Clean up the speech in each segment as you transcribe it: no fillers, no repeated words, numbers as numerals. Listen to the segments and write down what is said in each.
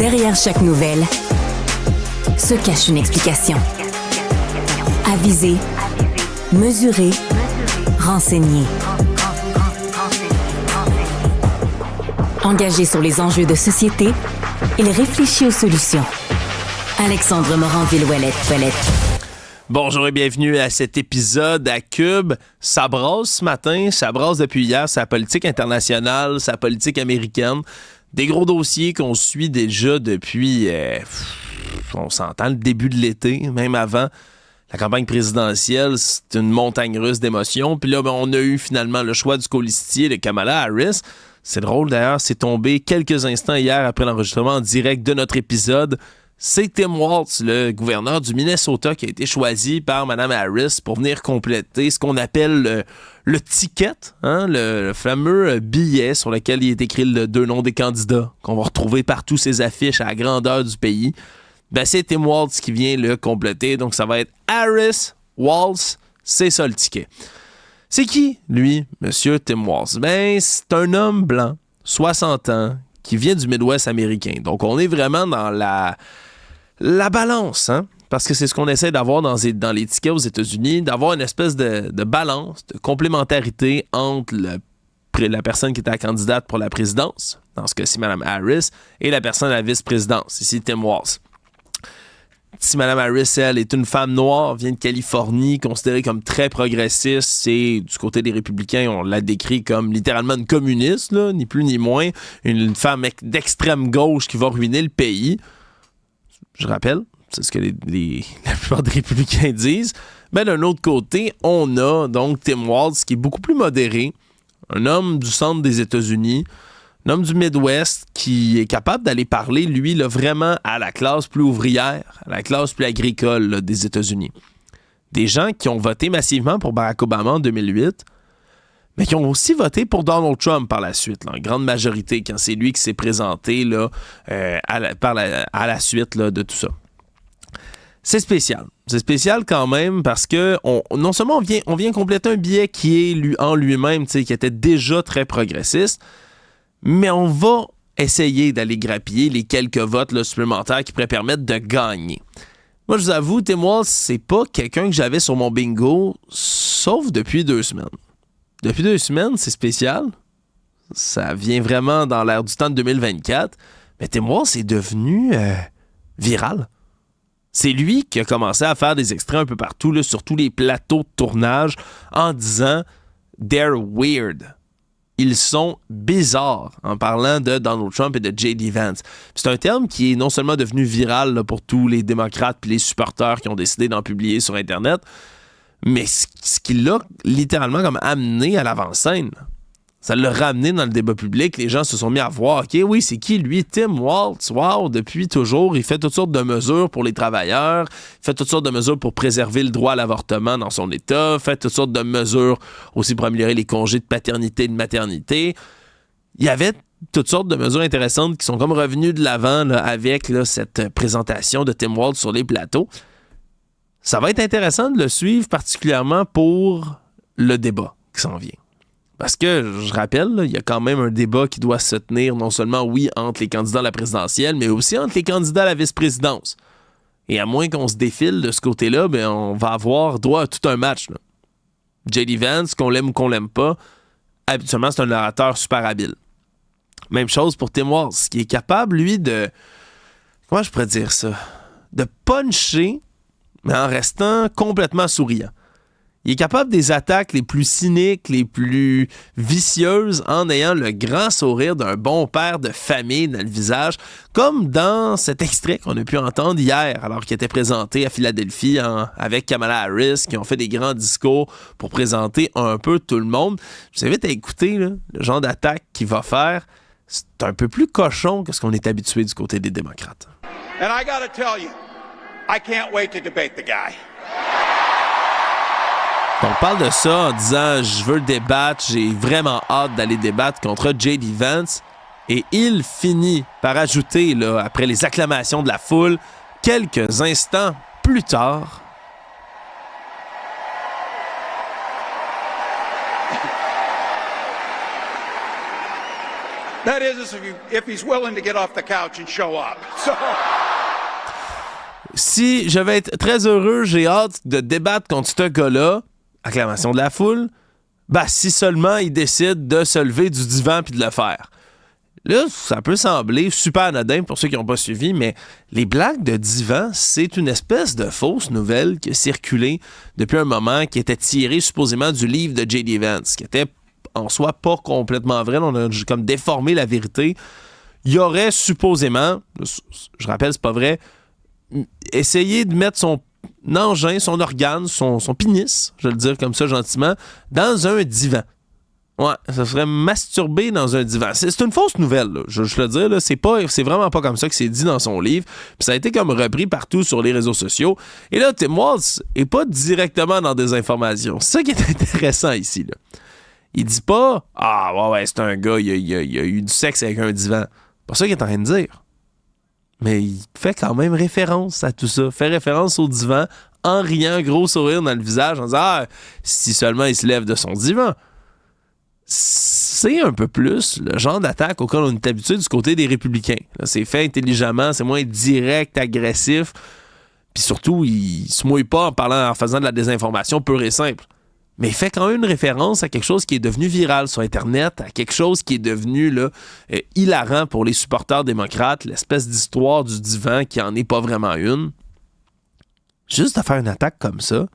Derrière chaque nouvelle se cache une explication. Aviser, mesurer, renseigner. Engagé sur les enjeux de société, il réfléchit aux solutions. Alexandre Morin-Villouellette. Bonjour et bienvenue à cet épisode à Cube. Ça brasse ce matin, ça brasse depuis hier, sa politique internationale, sa politique américaine. Des gros dossiers qu'on suit déjà depuis, on s'entend, le début de l'été, même avant. La campagne présidentielle, c'est une montagne russe d'émotions. Puis là, on a eu finalement le choix du colistier de Kamala Harris. C'est drôle d'ailleurs, c'est tombé quelques instants hier après l'enregistrement en direct de notre épisode. C'est Tim Walz, le gouverneur du Minnesota, qui a été choisi par Mme Harris pour venir compléter ce qu'on appelle le ticket, hein, le fameux billet sur lequel il est écrit les deux noms des candidats qu'on va retrouver partout ces affiches à la grandeur du pays. Ben, c'est Tim Walz qui vient le compléter, donc ça va être Harris, Walz, c'est ça le ticket. C'est qui, lui, Monsieur Tim Walz? Ben, c'est un homme blanc, 60 ans, qui vient du Midwest américain. Donc, on est vraiment dans la balance, hein? Parce que c'est ce qu'on essaie d'avoir dans les tickets aux États-Unis, d'avoir une espèce de balance, de complémentarité entre la personne qui était la candidate pour la présidence, dans ce cas-ci, Mme Harris, et la personne à la vice-présidence, ici Tim Walz. Si Mme Harris, elle, est une femme noire, vient de Californie, considérée comme très progressiste, c'est du côté des républicains, on la décrit comme littéralement une communiste, là, ni plus ni moins, une femme d'extrême gauche qui va ruiner le pays. Je rappelle, c'est ce que la plupart des républicains disent. Mais d'un autre côté, on a donc Tim Walz qui est beaucoup plus modéré, un homme du centre des États-Unis, un homme du Midwest qui est capable d'aller parler, lui, là, vraiment à la classe plus ouvrière, à la classe plus agricole là, des États-Unis. Des gens qui ont voté massivement pour Barack Obama en 2008, mais qui ont aussi voté pour Donald Trump par la suite, là, en grande majorité, quand c'est lui qui s'est présenté là, à la suite là, de tout ça. C'est spécial. C'est spécial quand même parce que non seulement on vient compléter un billet qui est en lui-même, qui était déjà très progressiste, mais on va essayer d'aller grappiller les quelques votes là, supplémentaires qui pourraient permettre de gagner. Moi, je vous avoue, Tim Walz, c'est pas quelqu'un que j'avais sur mon bingo, sauf depuis 2 semaines. Depuis 2 semaines, c'est spécial. Ça vient vraiment dans l'air du temps de 2024. Mais Tim Walz est devenu viral. C'est lui qui a commencé à faire des extraits un peu partout, là, sur tous les plateaux de tournage, en disant « They're weird ». Ils sont bizarres, en parlant de Donald Trump et de J.D. Vance. C'est un terme qui est non seulement devenu viral là, pour tous les démocrates et les supporters qui ont décidé d'en publier sur Internet, mais ce qui l'a littéralement comme amené à l'avant-scène. Ça l'a ramené dans le débat public. Les gens se sont mis à voir, OK, oui, c'est qui lui? Tim Walz, wow, depuis toujours, il fait toutes sortes de mesures pour les travailleurs, il fait toutes sortes de mesures pour préserver le droit à l'avortement dans son État, fait toutes sortes de mesures aussi pour améliorer les congés de paternité et de maternité. Il y avait toutes sortes de mesures intéressantes qui sont comme revenues de l'avant là, avec là, cette présentation de Tim Walz sur les plateaux. Ça va être intéressant de le suivre, particulièrement pour le débat qui s'en vient. Parce que, je rappelle, il y a quand même un débat qui doit se tenir non seulement, oui, entre les candidats à la présidentielle, mais aussi entre les candidats à la vice-présidence. Et à moins qu'on se défile de ce côté-là, ben, on va avoir droit à tout un match. Là. J.D. Vance, qu'on l'aime ou qu'on l'aime pas, habituellement, c'est un orateur super habile. Même chose pour Tim Walz, qui est capable, lui, de... Comment je pourrais dire ça? De puncher, mais en restant complètement souriant. Il est capable des attaques les plus cyniques, les plus vicieuses, en ayant le grand sourire d'un bon père de famille dans le visage, comme dans cet extrait qu'on a pu entendre hier, alors qu'il était présenté à Philadelphie avec Kamala Harris, qui ont fait des grands discours pour présenter un peu tout le monde. Je vous invite à écouter là, le genre d'attaque qu'il va faire. C'est un peu plus cochon que ce qu'on est habitué du côté des démocrates. And I gotta tell you, I can't wait to debate the guy. On parle de ça en disant « Je veux débattre, j'ai vraiment hâte d'aller débattre contre J.D. Vance ». Et il finit par ajouter, là, après les acclamations de la foule, quelques instants plus tard... That is if he's willing to get off the couch and show up. So... Si je vais être très heureux, j'ai hâte de débattre contre ce gars-là, acclamation de la foule, si seulement il décide de se lever du divan puis de le faire. Là, ça peut sembler super anodin pour ceux qui n'ont pas suivi, mais les blagues de divan, c'est une espèce de fausse nouvelle qui a circulé depuis un moment, qui était tirée supposément du livre de J.D. Vance, qui était en soi pas complètement vrai. On a comme déformé la vérité. Il y aurait supposément, je rappelle, c'est pas vrai, essayé de mettre son engin, son organe, son pénis, je vais le dire comme ça gentiment, dans un divan. Ouais, ça serait masturber dans un divan. C'est une fausse nouvelle, là. Je le dis, là, c'est vraiment pas comme ça que c'est dit dans son livre. Puis ça a été comme repris partout sur les réseaux sociaux. Et là, Tim Walz est pas directement dans des informations. C'est ça qui est intéressant ici, là. Il dit pas « Ah, ouais, c'est un gars, il a eu du sexe avec un divan. » C'est pas ça qu'il est en train de dire. Mais il fait quand même référence à tout ça. Fait référence au divan en riant, gros sourire dans le visage, en disant « Ah, si seulement il se lève de son divan. » C'est un peu plus le genre d'attaque auquel on est habitué du côté des républicains. Là, c'est fait intelligemment, c'est moins direct, agressif. Puis surtout, il se mouille pas en faisant de la désinformation pure et simple. Mais il fait quand même une référence à quelque chose qui est devenu viral sur Internet, à quelque chose qui est devenu là, hilarant pour les supporters démocrates, l'espèce d'histoire du divan qui en est pas vraiment une. Juste de faire une attaque comme ça,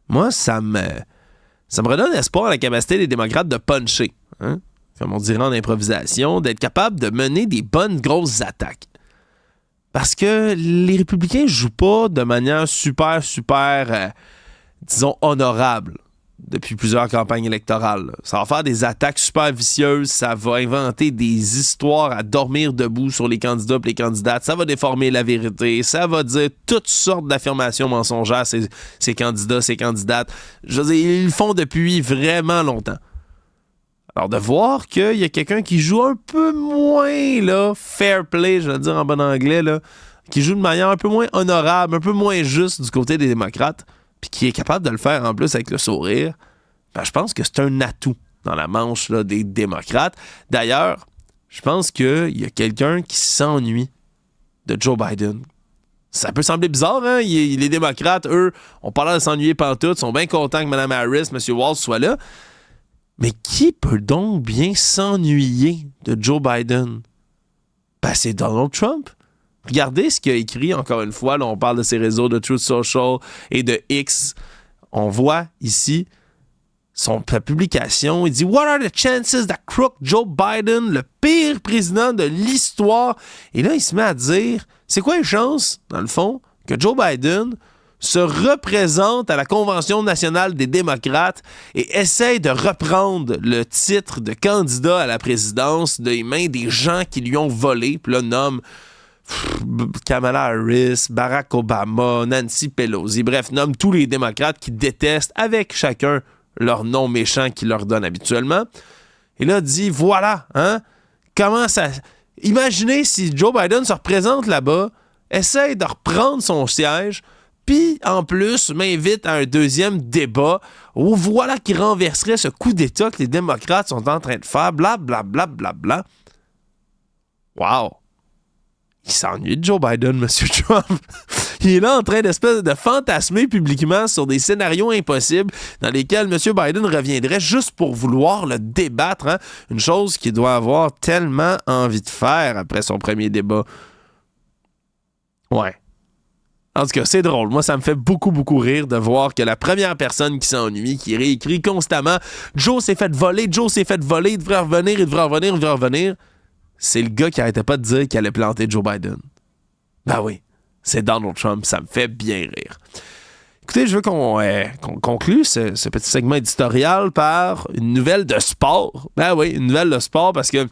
moi, ça me redonne espoir à la capacité des démocrates de puncher, hein? Comme on dirait en improvisation, d'être capable de mener des bonnes grosses attaques. Parce que les républicains jouent pas de manière super, disons, honorable depuis plusieurs campagnes électorales. Ça va faire des attaques super vicieuses, ça va inventer des histoires à dormir debout sur les candidats et les candidates, ça va déformer la vérité, ça va dire toutes sortes d'affirmations mensongères ces candidats, ces candidates. Je veux dire, ils le font depuis vraiment longtemps. Alors de voir qu'il y a quelqu'un qui joue un peu moins là, fair play, je vais le dire en bon anglais, là, qui joue de manière un peu moins honorable, un peu moins juste du côté des démocrates, puis qui est capable de le faire en plus avec le sourire, je pense que c'est un atout dans la manche là, des démocrates. D'ailleurs, je pense qu'il y a quelqu'un qui s'ennuie de Joe Biden. Ça peut sembler bizarre, hein? Les démocrates, eux, ont pas l'air de s'ennuyer pantoute, sont bien contents que Mme Harris, M. Walz soient là. Mais qui peut donc bien s'ennuyer de Joe Biden? C'est Donald Trump. Regardez ce qu'il a écrit, encore une fois. Là, on parle de ses réseaux de Truth Social et de X. On voit ici sa publication. Il dit « What are the chances that crook Joe Biden, le pire président de l'histoire? » Et là, il se met à dire « C'est quoi les chances, dans le fond, que Joe Biden se représente à la Convention nationale des démocrates et essaye de reprendre le titre de candidat à la présidence des mains des gens qui lui ont volé. » Puis là, nomme Kamala Harris, Barack Obama, Nancy Pelosi, bref, nomme tous les démocrates qui détestent avec chacun leur nom méchant qu'ils leur donnent habituellement. Et là, dit, voilà, hein, comment ça... Imaginez si Joe Biden se représente là-bas, essaye de reprendre son siège, puis en plus m'invite à un deuxième débat où voilà qui renverserait ce coup d'État que les démocrates sont en train de faire, blablabla. Bla, bla, bla. Wow! Il s'ennuie de Joe Biden, M. Trump. Il est là en train de fantasmer publiquement sur des scénarios impossibles dans lesquels M. Biden reviendrait juste pour vouloir le débattre. Hein? Une chose qu'il doit avoir tellement envie de faire après son premier débat. Ouais. En tout cas, c'est drôle. Moi, ça me fait beaucoup rire de voir que la première personne qui s'ennuie, qui réécrit constamment « Joe s'est fait voler, il devrait revenir. » C'est le gars qui arrêtait pas de dire qu'il allait planter Joe Biden. Ben oui, c'est Donald Trump. Ça me fait bien rire. Écoutez, je veux qu'on conclue ce petit segment éditorial par une nouvelle de sport. Ben oui, une nouvelle de sport parce que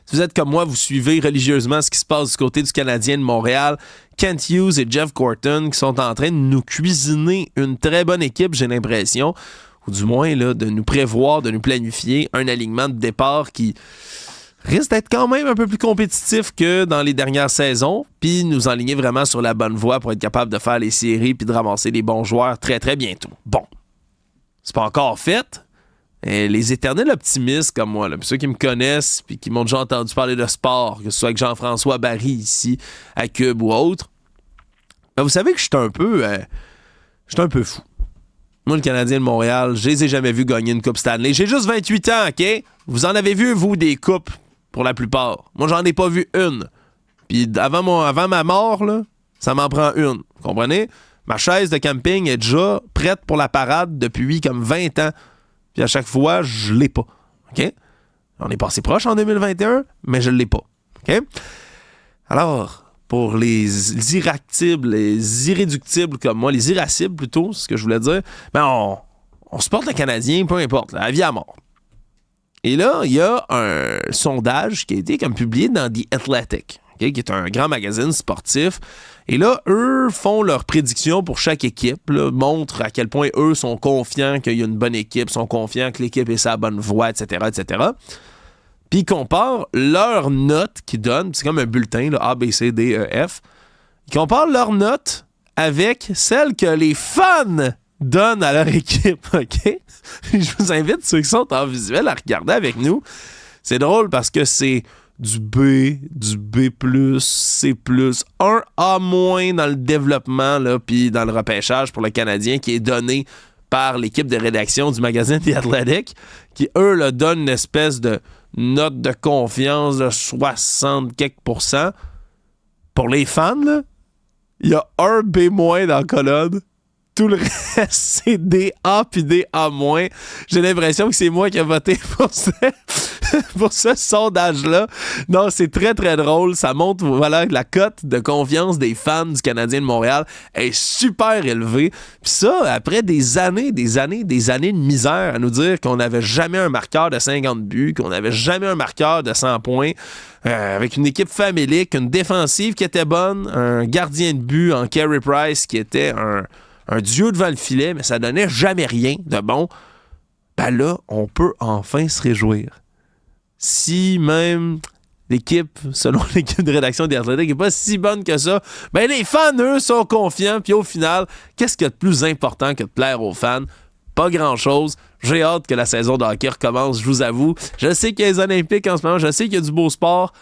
si vous êtes comme moi, vous suivez religieusement ce qui se passe du côté du Canadien de Montréal. Kent Hughes et Jeff Gorton qui sont en train de nous cuisiner une très bonne équipe, j'ai l'impression, ou du moins là, de nous prévoir, de nous planifier un alignement de départ qui risque d'être quand même un peu plus compétitif que dans les dernières saisons, puis nous enligner vraiment sur la bonne voie pour être capable de faire les séries puis de ramasser des bons joueurs très, très bientôt. Bon, c'est pas encore fait, les éternels optimistes comme moi, là, ceux qui me connaissent puis qui m'ont déjà entendu parler de sport, que ce soit avec Jean-François Barry ici à Cube ou autre, ben vous savez que je suis un peu fou. Moi, le Canadien de Montréal, je les ai jamais vus gagner une Coupe Stanley. J'ai juste 28 ans, OK? Vous en avez vu, vous, des coupes, pour la plupart. Moi, j'en ai pas vu une. Puis avant ma mort, là, ça m'en prend une. Vous comprenez? Ma chaise de camping est déjà prête pour la parade depuis comme 20 ans. Puis à chaque fois, je l'ai pas. OK? On est passé proche en 2021, mais je l'ai pas. OK? Alors, pour les iractibles, les irréductibles comme moi, les irascibles plutôt, c'est ce que je voulais dire, ben on supporte le Canadien, peu importe, à vie à mort. Et là, il y a un sondage qui a été comme publié dans The Athletic, okay, qui est un grand magazine sportif. Et là, eux font leurs prédictions pour chaque équipe, là, montrent à quel point eux sont confiants qu'il y a une bonne équipe, sont confiants que l'équipe est sur la bonne voie, etc., etc. Puis ils comparent leurs notes qu'ils donnent, c'est comme un bulletin, là, A, B, C, D, E, F. Ils comparent leurs notes avec celles que les fans donnent à leur équipe, OK? Je vous invite, ceux qui sont en visuel, à regarder avec nous. C'est drôle parce que c'est du B, C+, un A- dans le développement, là, puis dans le repêchage pour le Canadien qui est donné par l'équipe de rédaction du magazine The Athletic, qui, eux, là, donnent une espèce de note de confiance de 60 quelques %. Pour les fans, là, il y a un B- dans la colonne. Tout le reste, c'est des A puis des A-. J'ai l'impression que c'est moi qui ai voté pour ce sondage-là. Non, c'est très, très drôle. Ça montre, voilà, que la cote de confiance des fans du Canadien de Montréal est super élevée. Puis ça, après des années de misère à nous dire qu'on n'avait jamais un marqueur de 50 buts, qu'on n'avait jamais un marqueur de 100 points, avec une équipe famélique, une défensive qui était bonne, un gardien de but en Carey Price qui était un dieu devant le filet, mais ça donnait jamais rien de bon. Ben là, on peut enfin se réjouir. Si même l'équipe, selon l'équipe de rédaction des Athletics, n'est pas si bonne que ça, ben les fans, eux, sont confiants. Puis au final, qu'est-ce qu'il y a de plus important que de plaire aux fans? Pas grand-chose. J'ai hâte que la saison de hockey recommence, je vous avoue. Je sais qu'il y a les Olympiques en ce moment, je sais qu'il y a du beau sport,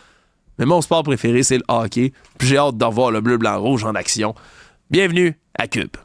mais mon sport préféré, c'est le hockey. Puis j'ai hâte de revoir le bleu, blanc, rouge en action. Bienvenue à Cube.